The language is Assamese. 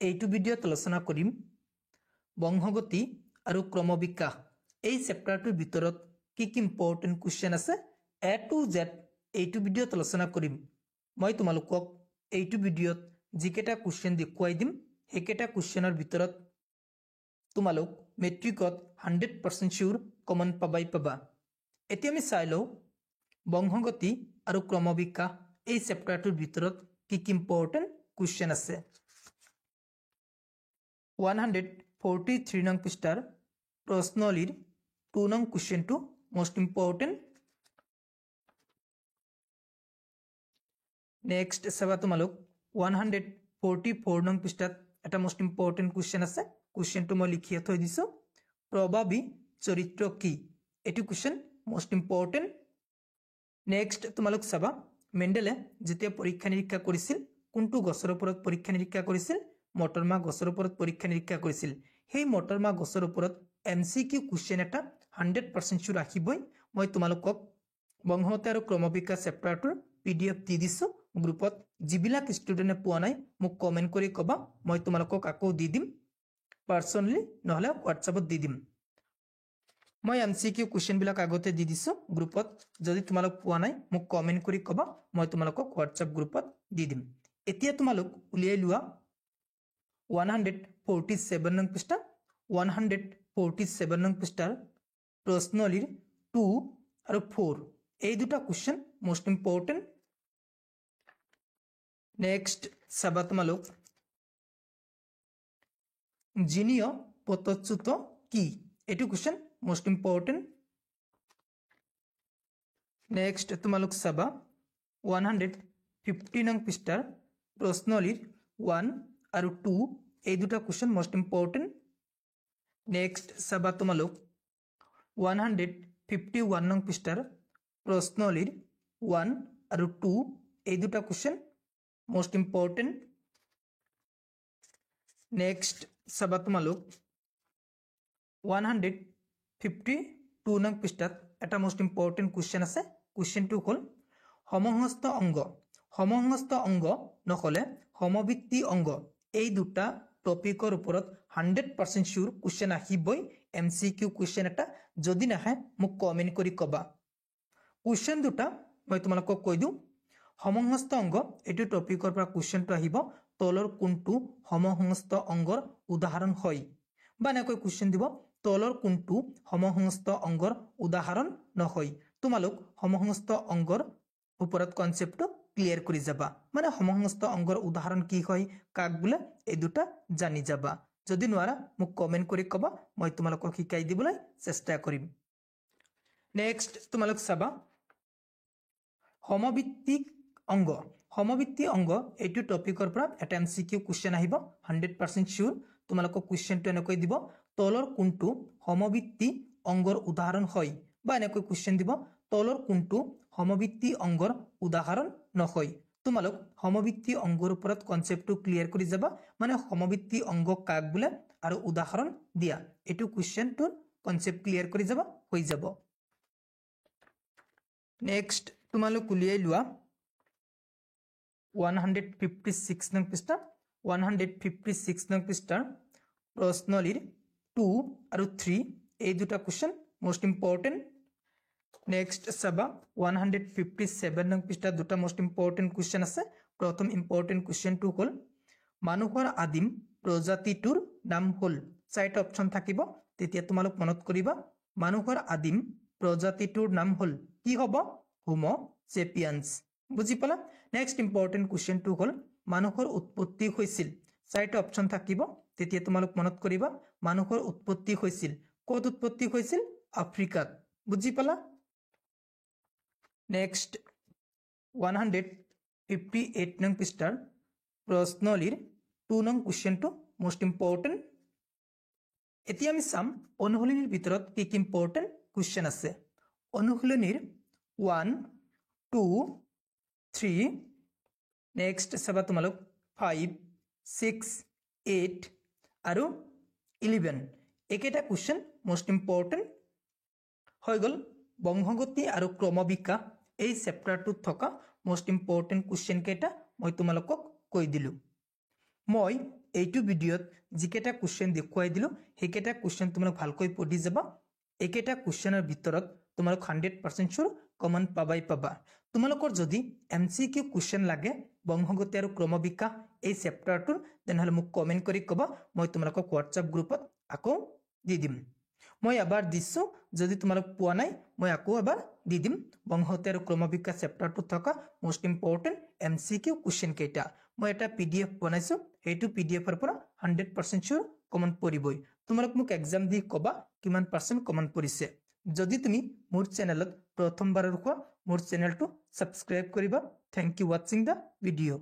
এইটো ভিডিঅ'ত আলোচনা কৰিম বংশগতি আৰু ক্ৰমবিকাশ এই চেপ্টাৰটোৰ ভিতৰত কি কি ইম্পৰ্টেন্ট কোৱেশ্চন আছে A to Z এইটো ভিডিঅ'ত আলোচনা কৰিম মই তোমালোকক এইটো ভিডিঅ'ত যিকেইটা কোৱেশ্চন দেখুৱাই দিম হেকেটা কোৱেশ্চনৰ ভিতৰত তোমালোক মেট্ৰিকত 100% শিওৰ কমন পাবা এতিয়া আমি চাই লও বংশগতি আৰু ক্ৰমবিকাশ এই চেপ্টাৰটোৰ ভিতৰত কি কি ইম্পৰ্টেন্ট কোৱেশ্চন আছে 143 নং পৃষ্ঠাৰ প্ৰশ্নলিৰ 2 নং কোৱেশ্চনটো most important next চাবা তোমালোক 144 নং পৃষ্ঠাত এটা most important কোৱেশ্চন আছে কোৱেশ্চনটো মই লিখি থৈ দিছো প্ৰভাৱী চৰিত্ৰ কি এটো কোৱেশ্চন most important next তোমালোক চাবা মেন্ডেলে যেতিয়া পৰীক্ষা নিৰীক্ষা কৰিছিল কোনটো গছৰ ওপৰত পৰীক্ষা নিৰীক্ষা কৰিছিল মটৰমা গছৰ ওপৰত পৰীক্ষা নিৰীক্ষা কৰিছিল সেই মটৰমা গছৰ ওপৰত এমসিকিউ কোৱেশ্চন এটা 100% শিওৰ ৰাখিবই মই তোমালোকক বংশগতি আৰু ক্ৰমবিকাশ চেপ্টাৰটোৰ পিডিএফ দি দিছো গ্ৰুপত যিবিলাক ষ্টুডেন্টে পোৱা নাই মোক কমেন্ট কৰি কবা মই তোমালোকক আকৌ দি দিম পাৰ্সনলি নহলে হোৱাটসএপত দি দিম মই এমসিকিউ কোৱেশ্চন বিলাক আগতে দি দিছো গ্ৰুপত যদি তোমালোক পোৱা নাই মোক কমেন্ট কৰি কবা মই তোমালোকক হোৱাটসএপ গ্ৰুপত দি দিম এতিয়া তোমালোক উলিয়াই লোৱা 147 নং পৃষ্ঠা 147 নং পৃষ্ঠাৰ প্ৰশ্নলিৰ 2 আৰু 4 এই দুটা কোৱেশ্চন most important next চাবা তোমালোক জিনীয় পতচ্যুত কি এটো কোৱেশ্চন most important next তোমালোক চাবা 150 নং পৃষ্ঠাৰ প্ৰশ্নলিৰ 1 আৰু 2 এই দুটা কোৱেশ্চন most important next চাবা তোমালোক 151 নং পৃষ্ঠাৰ প্ৰশ্নলিৰ 1 আৰু 2 এই দুটা কোৱেশ্চন most important next চাবা তোমালোক 152 নং পৃষ্ঠাত এটা most important কোৱেশ্চন আছে কোৱেশ্চনটো হ'ল সমহস্ত অংগ নহলে সমভিত্তি অংগ এই দুটা টপিকৰ ওপৰত 100% শিওৰ কোৱেশ্চন আহিবই এমসিকিউ কোৱেশ্চন এটা যদি নাহে মোক কমেন্ট কৰি কবা কোৱেশ্চন দুটা মই তোমালোকক কৈ দিও সমহস্ত অংগ এটো টপিকৰ পৰা কোৱেশ্চনটো আহিব তলৰ কোনটো সমহস্ত অংগৰ উদাহৰণ হয় বা এনেকৈ কোৱেশ্চন দিব তলৰ কোনটো সমহস্ত অংগৰ উদাহৰণ নহয় তোমালোক সমহস্ত অংগৰ ওপৰত কনসেপ্টটো ক্লিয়াৰ কৰি যাবা মানে সমহস্ত অংগৰ উদাহৰণ কি হয় কাক বোলে এই দুটা জানি যাবা যদি নোৱাৰা মোক কমেন্ট কৰি কবা মই তোমালোকক শিকাই দিবলৈ চেষ্টা কৰিম নেক্সট তোমালোক চাবা সমভিত্তি অংগ এটো টপিকৰ পৰা এটা এমসিকিউ কোৱেশ্চন আহিব 100% শিওৰ তোমালোকক কোৱেশ্চনটো এনেকৈ দিব তলৰ কোনটো সমভিত্তি অংগৰ উদাহৰণ হয় বা এনেকৈ কোৱেশ্চন দিব তলৰ কোনটো সমভিত্তি অংগৰ উদাহৰণ নহয় তোমালোক সমভিত্তি অংগৰ ওপৰত কনসেপ্টটো ক্লিয়াৰ কৰি যাবা মানে সমভিত্তি অংগ কাক বোলে আৰু উদাহৰণ দিয়া এটো কোৱেশ্চনটোৰ কনসেপ্ট ক্লিয়াৰ কৰি যাবা হৈ যাব নেক্সট তোমালোক উলিয়াই লোৱা 156 নং পৃষ্ঠা 156 নং পৃষ্ঠাৰ প্ৰশ্নলিৰ 2 আৰু 3 এই দুটা কোৱেশ্চন most important next চাবা 157 নং পৃষ্ঠা দুটা most important কোৱেশ্চন আছে প্ৰথম important কোৱেশ্চনটো হ'ল মানুহৰ আদিম প্ৰজাতিটোৰ নাম হ'ল চাইট অপচন থাকিব তেতিয়া তোমালোক মনত কৰিবা মানুহৰ আদিম প্ৰজাতিটোৰ নাম হ'ল কি হ'ব হোমো সেপিয়েন্স বুজি পালা নেক্সট ইম্পৰ্টেন্ট কোৱেশ্চনটো হ'ল মানুহৰ উৎপত্তি হৈছিল চাইট অপচন থাকিব তেতিয়া তোমালোক মনত কৰিবা মানুহৰ উৎপত্তি হৈছিল ক'ত উৎপত্তি হৈছিল আফ্ৰিকাত বুজি পালা নেক্সট 158 নং পৃষ্ঠাৰ প্ৰশ্নলিৰ 2 নং কোৱেশ্চনটো most important এতিয়া আমি চাম অনুশীলনীৰ ভিতৰত কি কি ইম্পৰ্টেন্ট কোৱেশ্চন আছে অনুশীলনীৰ 1 2 3 নেক্সট চাবা তোমালোক 5 6 8 আৰু 11 একেটা কোৱেশ্চন most important হৈ গল বংশগতি আৰু ক্ৰমবিকাশ এই চেপ্টাৰটোত থকা most important কোৱেশ্চন কেইটা মই তোমালোকক কৈ দিলো মই এইটো ভিডিঅ'ত যিকেইটা কুৱেশ্যন দেখুৱাই দিলোঁ সেইকেইটা কুৱেশ্যন তোমালোক ভালকৈ পঢ়ি যাবা এইকেইটা কুৱেশ্যনৰ ভিতৰত তোমালোক 100% শিওৰ কমন পাবা তোমালোকৰ যদি MCQ কুৱেশ্যন লাগে বংশগতি আৰু ক্ৰমবিকাশ এই চেপ্টাৰটোৰ তেনেহলে মোক কমেন্ট কৰি কবা মই তোমালোকক WhatsApp গ্ৰুপত আকৌ দি দিম মই এবাৰ দিছো যদি তোমালোক পোৱা নাই মই আকৌ এবাৰ দি দিম বংশগতি আৰু ক্ৰমবিকাশ চেপ্টাৰটো থকা মোষ্ট ইম্পৰ্টেন্ট MCQ কুৱেশ্যন কেইটা মই এটা PDF বনাইছো এইটো PDF ৰ পৰা 100% শিওৰ কমন পৰিবই তোমালোক মোক এক্সাম দি কবা কিমান পাৰ্চেন্ট কমন পৰিছে যদি তুমি মোৰ চেনেলত প্ৰথমবাৰৰ হোৱা মোৰ চেনেলটো সাবস্ক্ৰাইব কৰিবা thank you watching the video